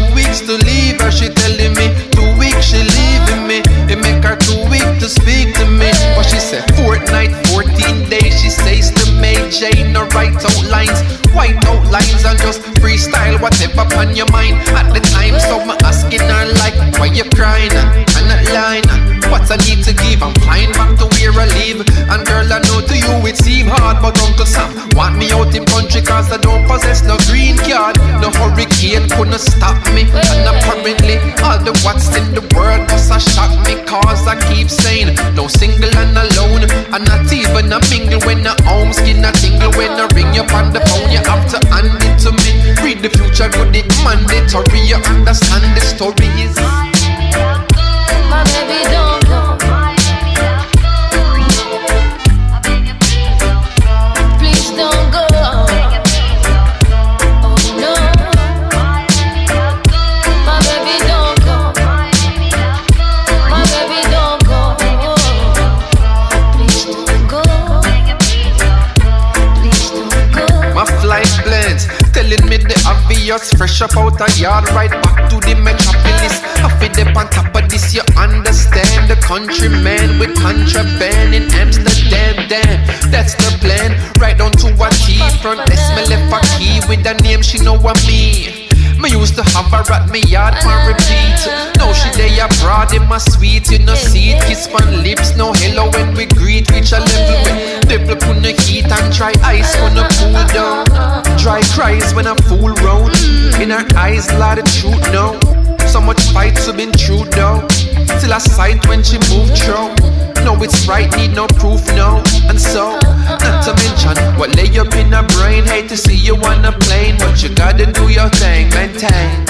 2 weeks to leave her, she telling me 2 weeks she leaving me. It make her too weak to speak to me. But she said fortnight, 14 days. She says to me, Jane, no write out lines, white outlines, and just freestyle whatever on your mind at the time. So I'm asking her like, why you crying? And that line, what I need to give? I'm flying back to where I live. And girl, I know to you it seem hard, but Uncle Sam want me out in country cause I don't possess no green card. No hurricane couldn't stop me. And apparently all the what's in the world must have shocked me, cause I keep saying no single and alone. And not even a mingle when the home skin a tingle. When I ring you on the phone, you have to hand it to me. Read the future good, it mandatory. You understand the stories. My baby don't go. Please don't go. Oh no. My baby don't go. My baby don't go. Please don't go. Please don't go. My flight blends, telling me the obvious. Fresh up out a yard, right back to the metropolis. I feel up on top of this, you understand. The countryman with contraband in Amsterdam, damn, that's the plan. Right down to a T, front S, me left a key with a name, she know what me. Me used to have her at me yard for repeat. Now she dey abroad in my suite, you know see it. Kiss on lips, no hello when we greet. Reach a level where devil put the heat and dry ice wanna cool down. Dry cries when I fool round. In her eyes, lot of truth now. So much fights have been through though. Till I sight when she moved through. No, it's right, need no proof, no. And so, not to mention what lay up in her brain. Hate to see you on a plane, but you gotta do your thing, maintain.